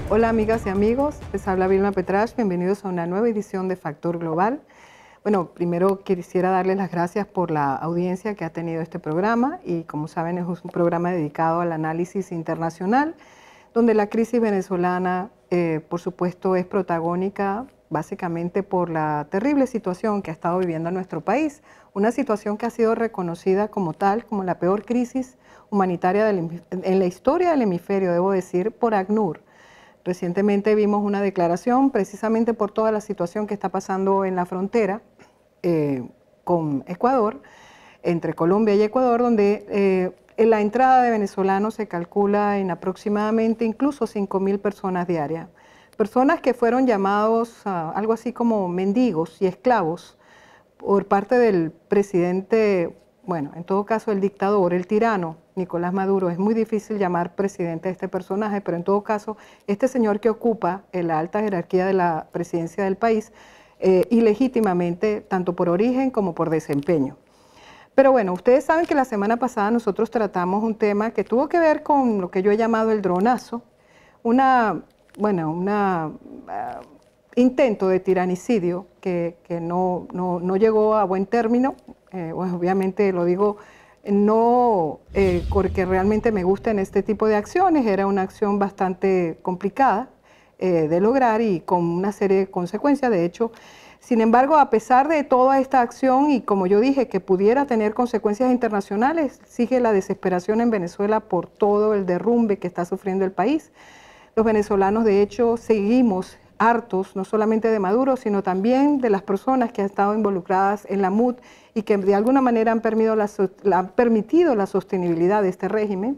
Hola amigas y amigos, les habla Vilma Petrach, bienvenidos a una nueva edición de Factor Global. Bueno, primero quisiera darles las gracias por la audiencia que ha tenido este programa y como saben es un programa dedicado al análisis internacional donde la crisis venezolana por supuesto es protagónica básicamente por la terrible situación que ha estado viviendo nuestro país, una situación que ha sido reconocida como tal, como la peor crisis humanitaria en la historia del hemisferio, debo decir, por ACNUR. Recientemente vimos una declaración precisamente por toda la situación que está pasando en la frontera con Ecuador, entre Colombia y Ecuador, donde la entrada de venezolanos se calcula en aproximadamente incluso 5.000 personas diarias. Personas que fueron llamados algo así como mendigos y esclavos por parte del presidente, bueno, en todo caso el dictador, el tirano, Nicolás Maduro. Es muy difícil llamar presidente a este personaje, pero en todo caso, este señor que ocupa la alta jerarquía de la presidencia del país, ilegítimamente, tanto por origen como por desempeño. Pero bueno, ustedes saben que la semana pasada nosotros tratamos un tema que tuvo que ver con lo que yo he llamado el dronazo, intento de tiranicidio que no llegó a buen término. Bueno, obviamente lo digo no porque realmente me gusten este tipo de acciones, era una acción bastante complicada de lograr y con una serie de consecuencias. De hecho, sin embargo, a pesar de toda esta acción y como yo dije que pudiera tener consecuencias internacionales, sigue la desesperación en Venezuela por todo el derrumbe que está sufriendo el país. Los venezolanos, de hecho, seguimos hartos, no solamente de Maduro, sino también de las personas que han estado involucradas en la MUD y que de alguna manera han permitido la sostenibilidad de este régimen.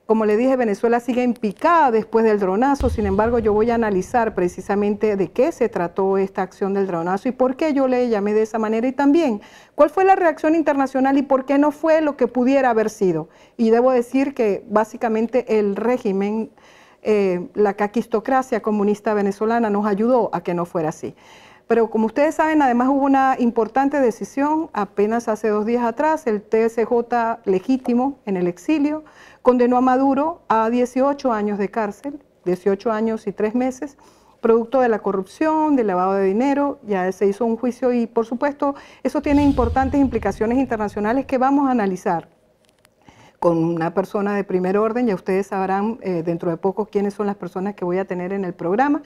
Como le dije, Venezuela sigue en picada después del dronazo, sin embargo yo voy a analizar precisamente de qué se trató esta acción del dronazo y por qué yo le llamé de esa manera y también cuál fue la reacción internacional y por qué no fue lo que pudiera haber sido. Y debo decir que básicamente el régimen, la caquistocracia comunista venezolana nos ayudó a que no fuera así. Pero como ustedes saben, además hubo una importante decisión apenas hace 2 días atrás, el TSJ legítimo en el exilio condenó a Maduro a 18 años de cárcel, 18 años y 3 meses, producto de la corrupción, del lavado de dinero. Ya se hizo un juicio y por supuesto eso tiene importantes implicaciones internacionales que vamos a analizar con una persona de primer orden. Ya ustedes sabrán dentro de poco quiénes son las personas que voy a tener en el programa.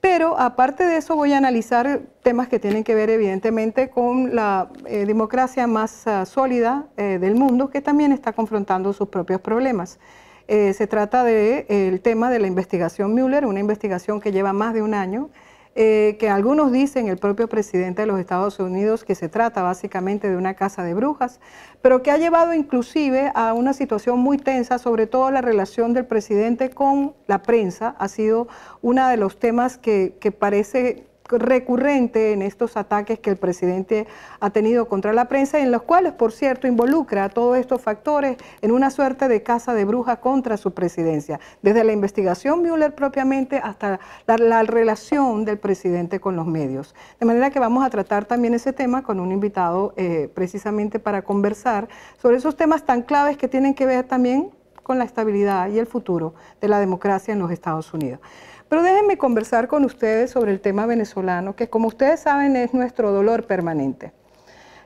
Pero aparte de eso voy a analizar temas que tienen que ver evidentemente con la democracia más sólida del mundo, que también está confrontando sus propios problemas. Se trata del tema de la investigación Mueller, una investigación que lleva más de un año, que algunos dicen, el propio presidente de los Estados Unidos, que se trata básicamente de una caza de brujas, pero que ha llevado inclusive a una situación muy tensa, sobre todo la relación del presidente con la prensa. Ha sido uno de los temas que parece recurrente en estos ataques que el presidente ha tenido contra la prensa, en los cuales, por cierto, involucra a todos estos factores en una suerte de caza de brujas contra su presidencia, desde la investigación Mueller propiamente hasta la relación del presidente con los medios. De manera que vamos a tratar también ese tema con un invitado precisamente para conversar sobre esos temas tan claves que tienen que ver también con la estabilidad y el futuro de la democracia en los Estados Unidos. Pero déjenme conversar con ustedes sobre el tema venezolano, que como ustedes saben es nuestro dolor permanente.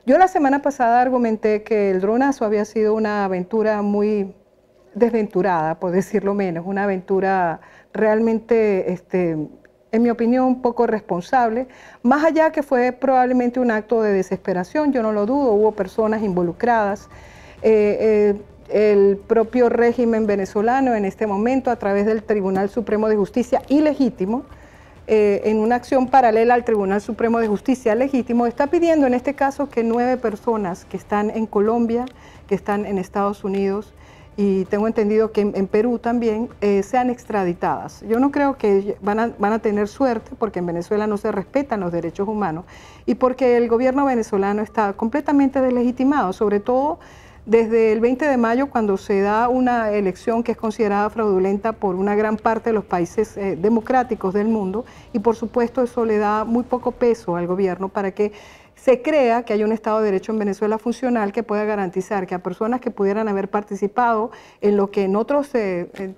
Yo la semana pasada argumenté que el dronazo había sido una aventura muy desventurada, por decirlo menos, una aventura realmente, en mi opinión, poco responsable, más allá que fue probablemente un acto de desesperación, yo no lo dudo, hubo personas involucradas. El propio régimen venezolano en este momento, a través del Tribunal Supremo de Justicia ilegítimo, en una acción paralela al Tribunal Supremo de Justicia legítimo, está pidiendo en este caso que 9 personas que están en Colombia, que están en Estados Unidos y tengo entendido que en Perú también, sean extraditadas. Yo no creo que van a tener suerte porque en Venezuela no se respetan los derechos humanos y porque el gobierno venezolano está completamente deslegitimado, sobre todo desde el 20 de mayo, cuando se da una elección que es considerada fraudulenta por una gran parte de los países democráticos del mundo, y por supuesto eso le da muy poco peso al gobierno para que se crea que hay un Estado de Derecho en Venezuela funcional que pueda garantizar que a personas que pudieran haber participado en lo que en otros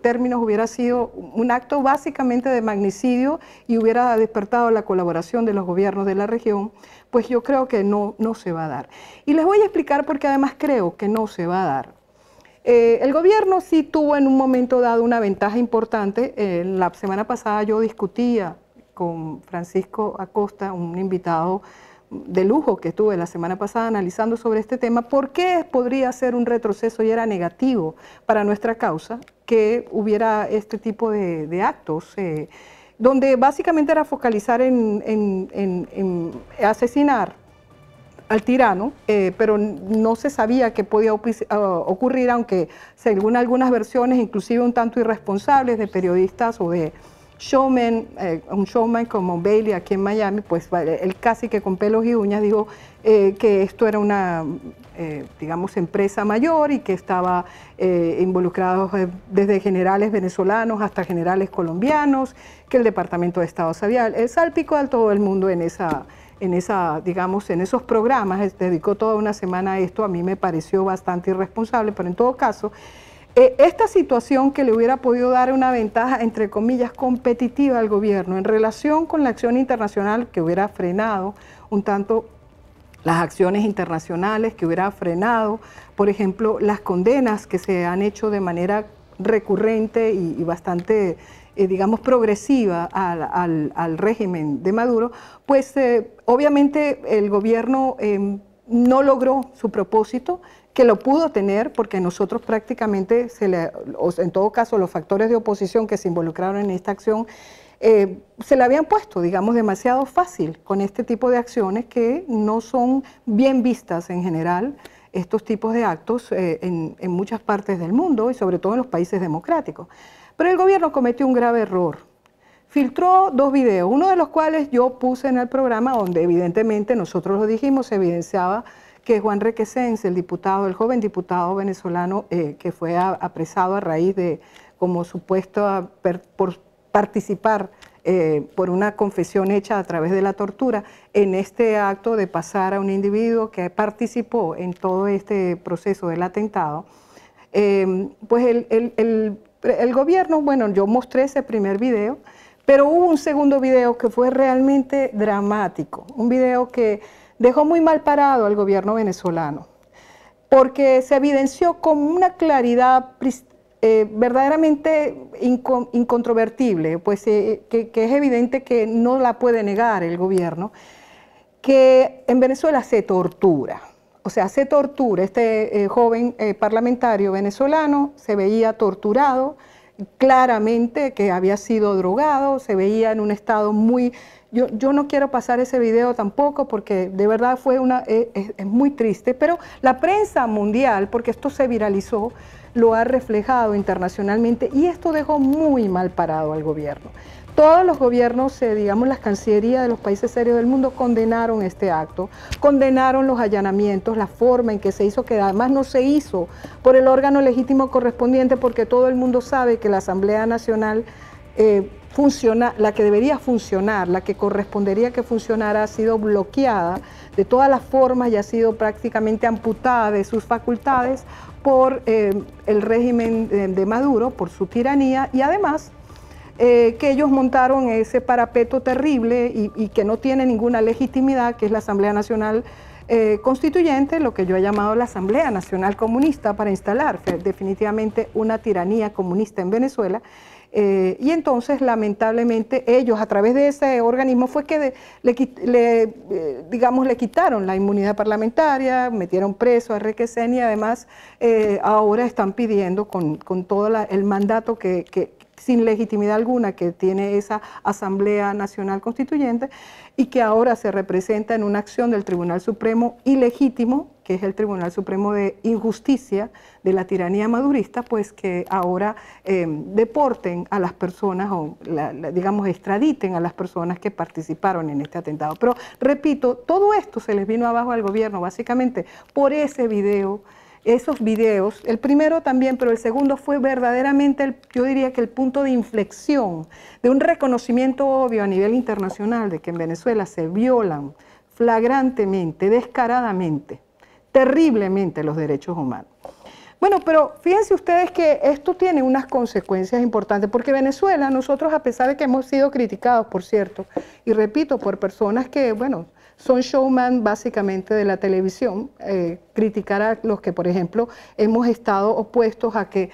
términos hubiera sido un acto básicamente de magnicidio y hubiera despertado la colaboración de los gobiernos de la región, pues yo creo que no se va a dar. Y les voy a explicar por qué además creo que no se va a dar. El gobierno sí tuvo en un momento dado una ventaja importante. La semana pasada yo discutía con Francisco Acosta, un invitado de lujo que estuve la semana pasada analizando sobre este tema, por qué podría ser un retroceso y era negativo para nuestra causa que hubiera este tipo de actos, donde básicamente era focalizar en asesinar al tirano, pero no se sabía que podía ocurrir, aunque según algunas versiones, inclusive un tanto irresponsables de periodistas o de showman, un showman como Bailey aquí en Miami, pues él casi que con pelos y uñas dijo que esto era una, digamos, empresa mayor y que estaba involucrados desde generales venezolanos hasta generales colombianos, que el Departamento de Estado sabía, salpicó a todo el mundo en digamos, en esos programas, dedicó toda una semana a esto. A mí me pareció bastante irresponsable, pero en todo caso, esta situación que le hubiera podido dar una ventaja, entre comillas, competitiva al gobierno en relación con la acción internacional, que hubiera frenado un tanto las acciones internacionales, que hubiera frenado, por ejemplo, las condenas que se han hecho de manera recurrente y bastante digamos, progresiva al régimen de Maduro, pues obviamente el gobierno no logró su propósito, que lo pudo tener porque nosotros prácticamente, en todo caso los factores de oposición que se involucraron en esta acción, se le habían puesto, digamos, demasiado fácil con este tipo de acciones que no son bien vistas en general, estos tipos de actos en muchas partes del mundo y sobre todo en los países democráticos. Pero el gobierno cometió un grave error. Filtró 2 videos, uno de los cuales yo puse en el programa, donde evidentemente nosotros lo dijimos, se evidenciaba que Juan Requesens, el joven diputado venezolano que fue apresado a raíz de, como supuesto, por participar por una confesión hecha a través de la tortura, en este acto de pasar a un individuo que participó en todo este proceso del atentado, pues el gobierno, bueno, yo mostré ese primer video, pero hubo un segundo video que fue realmente dramático, un video que dejó muy mal parado al gobierno venezolano, porque se evidenció con una claridad verdaderamente incontrovertible, pues que es evidente que no la puede negar el gobierno, que en Venezuela se tortura. O sea, se tortura. Este joven parlamentario venezolano se veía torturado, claramente que había sido drogado, se veía en un estado muy... Yo no quiero pasar ese video tampoco porque de verdad fue es muy triste, pero la prensa mundial, porque esto se viralizó, lo ha reflejado internacionalmente y esto dejó muy mal parado al gobierno. Todos los gobiernos, digamos las cancillerías de los países serios del mundo condenaron este acto, condenaron los allanamientos, la forma en que se hizo, que además no se hizo por el órgano legítimo correspondiente, porque todo el mundo sabe que la Asamblea Nacional funciona, la que debería funcionar, la que correspondería que funcionara, ha sido bloqueada de todas las formas y ha sido prácticamente amputada de sus facultades por el régimen de Maduro, por su tiranía, y además que ellos montaron ese parapeto terrible y que no tiene ninguna legitimidad, que es la Asamblea Nacional Constituyente, lo que yo he llamado la Asamblea Nacional Comunista, para instalar definitivamente una tiranía comunista en Venezuela. Y entonces, lamentablemente, ellos a través de ese organismo fue que digamos, le quitaron la inmunidad parlamentaria, metieron preso a Requesens y además ahora están pidiendo con todo el mandato que sin legitimidad alguna que tiene esa Asamblea Nacional Constituyente y que ahora se representa en una acción del Tribunal Supremo ilegítimo, que es el Tribunal Supremo de Injusticia de la tiranía madurista, pues que ahora deporten a las personas o, digamos, extraditen a las personas que participaron en este atentado. Pero, repito, todo esto se les vino abajo al gobierno básicamente por ese video, esos videos, el primero también, pero el segundo fue verdaderamente, yo diría que el punto de inflexión de un reconocimiento obvio a nivel internacional de que en Venezuela se violan flagrantemente, descaradamente, terriblemente los derechos humanos. Bueno, pero fíjense ustedes que esto tiene unas consecuencias importantes, porque Venezuela, nosotros a pesar de que hemos sido criticados, por cierto, y repito, por personas que, bueno, son showman básicamente de la televisión, criticar a los que, por ejemplo, hemos estado opuestos a que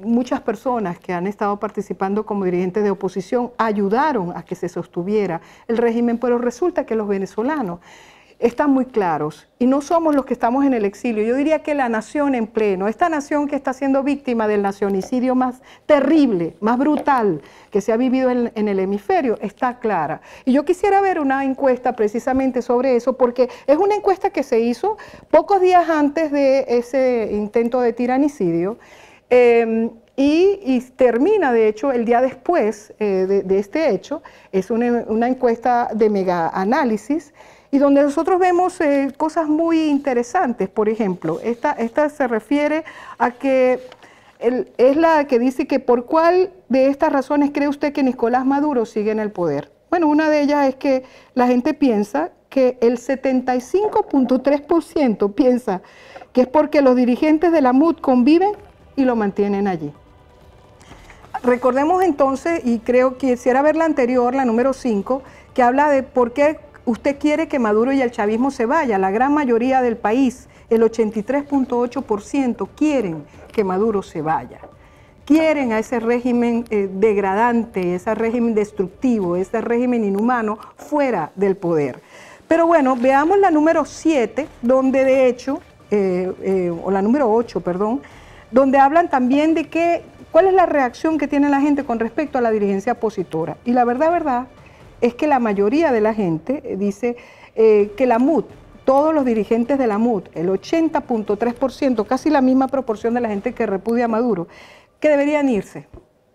muchas personas que han estado participando como dirigentes de oposición ayudaron a que se sostuviera el régimen, pero resulta que los venezolanos están muy claros y no somos los que estamos en el exilio. Yo diría que la nación en pleno, esta nación que está siendo víctima del nacionicidio más terrible, más brutal que se ha vivido en el hemisferio, está clara. Y yo quisiera ver una encuesta precisamente sobre eso, porque es una encuesta que se hizo pocos días antes de ese intento de tiranicidio, y termina, de hecho, el día después de este hecho. Es una encuesta de mega análisis, y donde nosotros vemos cosas muy interesantes. Por ejemplo, esta se refiere a que es la que dice que por cuál de estas razones cree usted que Nicolás Maduro sigue en el poder. Bueno, una de ellas es que la gente piensa que el 75.3% piensa que es porque los dirigentes de la MUD conviven y lo mantienen allí. Recordemos entonces, y creo que quisiera ver la anterior, la número 5, que habla de por qué usted quiere que Maduro y el chavismo se vayan. La gran mayoría del país, el 83.8%, quieren que Maduro se vaya. Quieren a ese régimen degradante, ese régimen destructivo, ese régimen inhumano fuera del poder. Pero bueno, veamos la número 7, donde de hecho, o la número 8, perdón, donde hablan también de cuál es la reacción que tiene la gente con respecto a la dirigencia opositora. Y la verdad es que la mayoría de la gente dice que la MUD, todos los dirigentes de la MUD, el 80.3%, casi la misma proporción de la gente que repudia a Maduro, que deberían irse,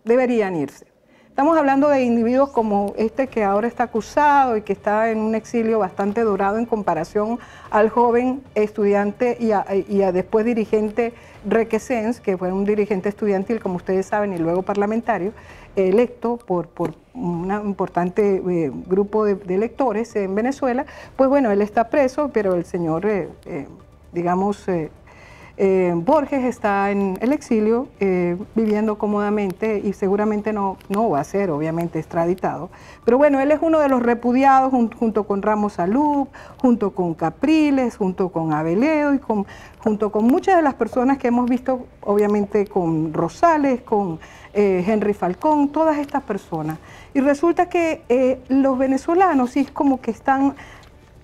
deberían irse. Estamos hablando de individuos como este que ahora está acusado y que está en un exilio bastante dorado en comparación al joven estudiante y a después dirigente Requesens, que fue un dirigente estudiantil, como ustedes saben, y luego parlamentario, electo por un importante grupo de electores en Venezuela. Pues bueno, él está preso, pero el señor, Borges está en el exilio, viviendo cómodamente, y seguramente no va a ser, obviamente, extraditado. Pero bueno, él es uno de los repudiados junto con Ramos Salub, junto con Capriles, junto con Abeledo y junto con muchas de las personas que hemos visto, obviamente con Rosales, con Henry Falcón, todas estas personas. Y resulta que los venezolanos sí es como que están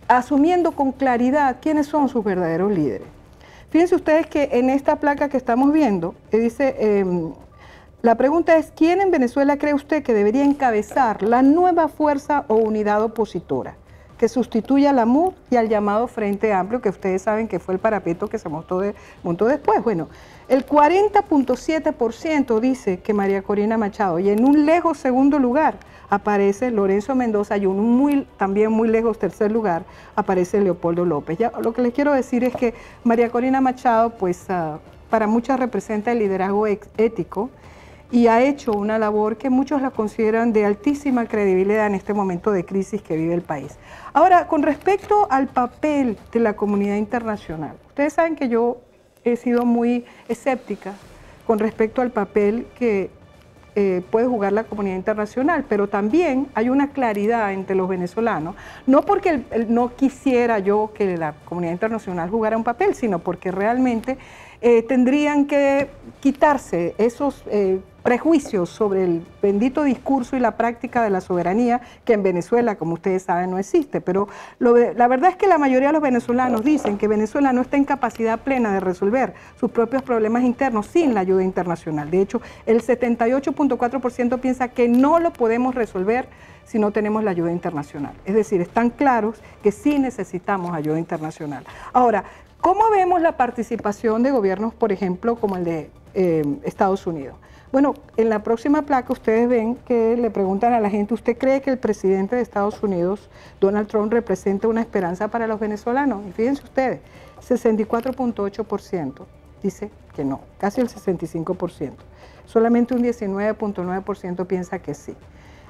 asumiendo con claridad quiénes son sus verdaderos líderes. Fíjense ustedes que en esta placa que estamos viendo, dice, la pregunta es, ¿quién en Venezuela cree usted que debería encabezar la nueva fuerza o unidad opositora que sustituya a la MUD y al llamado Frente Amplio, que ustedes saben que fue el parapeto que se montó después? Bueno, el 40.7% dice que María Corina Machado, y en un lejos segundo lugar aparece Lorenzo Mendoza, y también muy lejos tercer lugar aparece Leopoldo López. Ya, lo que les quiero decir es que María Corina Machado, pues para muchas representa el liderazgo ético, y ha hecho una labor que muchos la consideran de altísima credibilidad en este momento de crisis que vive el país. Ahora, con respecto al papel de la comunidad internacional, ustedes saben que yo he sido muy escéptica con respecto al papel que puede jugar la comunidad internacional, pero también hay una claridad entre los venezolanos, no porque no quisiera yo que la comunidad internacional jugara un papel, sino porque realmente tendrían que quitarse esos prejuicios sobre el bendito discurso y la práctica de la soberanía, que en Venezuela, como ustedes saben, no existe. Pero la verdad es que la mayoría de los venezolanos dicen que Venezuela no está en capacidad plena de resolver sus propios problemas internos sin la ayuda internacional. De hecho, el 78.4% piensa que no lo podemos resolver si no tenemos la ayuda internacional. Es decir, están claros que sí necesitamos ayuda internacional. Ahora, ¿cómo vemos la participación de gobiernos, por ejemplo, como el de Estados Unidos? Bueno, en la próxima placa ustedes ven que le preguntan a la gente, ¿usted cree que el presidente de Estados Unidos, Donald Trump, representa una esperanza para los venezolanos? Y fíjense ustedes, 64.8% dice que no, casi el 65%. Solamente un 19.9% piensa que sí.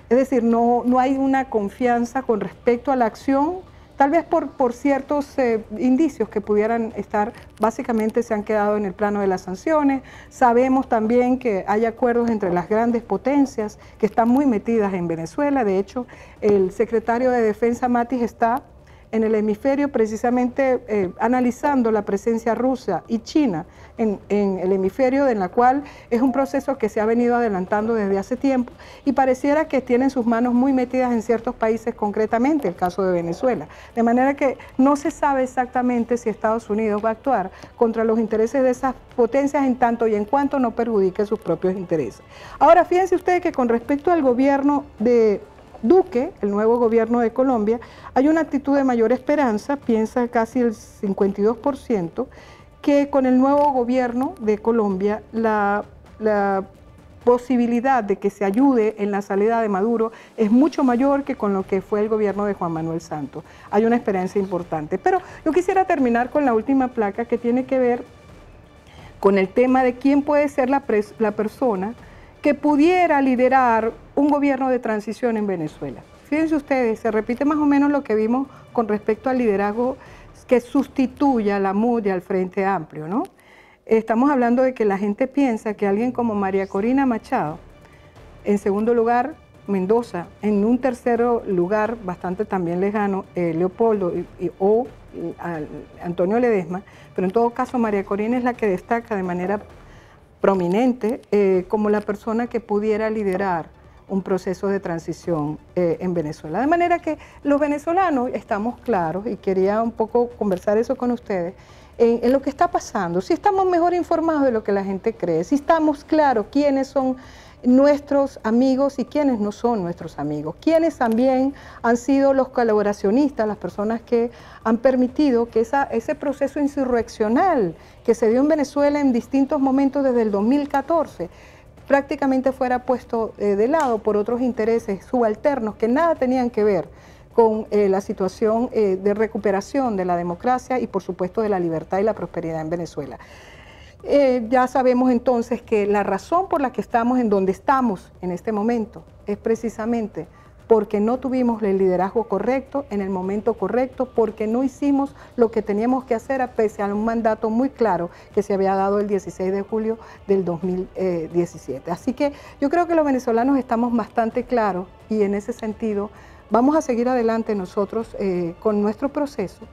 Es decir, no hay una confianza con respecto a la acción tal vez por ciertos indicios que pudieran estar, básicamente se han quedado en el plano de las sanciones. Sabemos también que hay acuerdos entre las grandes potencias que están muy metidas en Venezuela. De hecho, el secretario de Defensa Mattis está en el hemisferio precisamente analizando la presencia rusa y china en el hemisferio, en la cual es un proceso que se ha venido adelantando desde hace tiempo y pareciera que tienen sus manos muy metidas en ciertos países, concretamente el caso de Venezuela. De manera que no se sabe exactamente si Estados Unidos va a actuar contra los intereses de esas potencias en tanto y en cuanto no perjudique sus propios intereses. Ahora, fíjense ustedes que con respecto al gobierno de Duque, el nuevo gobierno de Colombia, hay una actitud de mayor esperanza, piensa casi el 52%, que con el nuevo gobierno de Colombia la posibilidad de que se ayude en la salida de Maduro es mucho mayor que con lo que fue el gobierno de Juan Manuel Santos. Hay una esperanza importante. Pero yo quisiera terminar con la última placa que tiene que ver con el tema de quién puede ser la persona que pudiera liderar un gobierno de transición en Venezuela. Fíjense ustedes, se repite más o menos lo que vimos con respecto al liderazgo que sustituya a la MUD y al Frente Amplio, ¿no? Estamos hablando de que la gente piensa que alguien como María Corina Machado, en segundo lugar Mendoza, en un tercero lugar bastante también lejano, Leopoldo o Antonio Ledesma, pero en todo caso María Corina es la que destaca de manera prominente como la persona que pudiera liderar un proceso de transición en Venezuela. De manera que los venezolanos estamos claros, y quería un poco conversar eso con ustedes, en lo que está pasando, si estamos mejor informados de lo que la gente cree, si estamos claros quiénes son nuestros amigos y quiénes no son nuestros amigos, quiénes también han sido los colaboracionistas, las personas que han permitido que ese proceso insurreccional que se dio en Venezuela en distintos momentos desde el 2014 prácticamente fuera puesto de lado por otros intereses subalternos que nada tenían que ver con la situación de recuperación de la democracia y por supuesto de la libertad y la prosperidad en Venezuela. Ya sabemos entonces que la razón por la que estamos en donde estamos en este momento es precisamente porque no tuvimos el liderazgo correcto en el momento correcto, porque no hicimos lo que teníamos que hacer a pese a un mandato muy claro que se había dado el 16 de julio del 2017. Así que yo creo que los venezolanos estamos bastante claros y en ese sentido vamos a seguir adelante nosotros con nuestro proceso,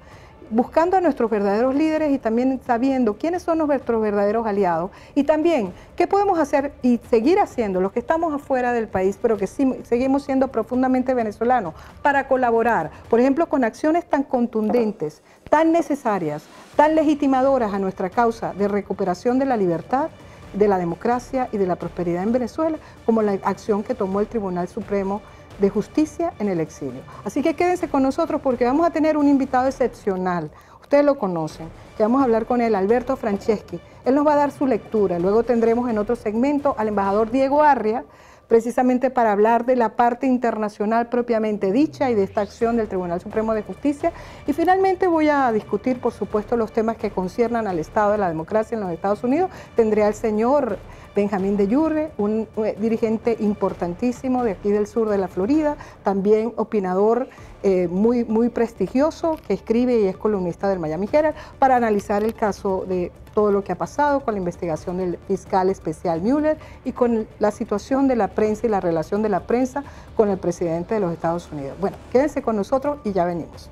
buscando a nuestros verdaderos líderes y también sabiendo quiénes son nuestros verdaderos aliados y también qué podemos hacer y seguir haciendo los que estamos afuera del país, pero que sí, seguimos siendo profundamente venezolanos, para colaborar, por ejemplo, con acciones tan contundentes, tan necesarias, tan legitimadoras a nuestra causa de recuperación de la libertad, de la democracia y de la prosperidad en Venezuela, como la acción que tomó el Tribunal Supremo de Justicia en el exilio. Así que quédense con nosotros porque vamos a tener un invitado excepcional. Ustedes lo conocen, que vamos a hablar con él, Alberto Franceschi. Él nos va a dar su lectura. Luego tendremos en otro segmento al embajador Diego Arria, precisamente para hablar de la parte internacional propiamente dicha y de esta acción del Tribunal Supremo de Justicia. Y finalmente voy a discutir, por supuesto, los temas que conciernan al Estado de la democracia en los Estados Unidos. Tendré al señor Benjamín de Yurre, un dirigente importantísimo de aquí del sur de la Florida, también opinador muy prestigioso, que escribe y es columnista del Miami Herald, para analizar el caso de todo lo que ha pasado con la investigación del fiscal especial Mueller y con la situación de la prensa y la relación de la prensa con el presidente de los Estados Unidos. Bueno, quédense con nosotros y ya venimos.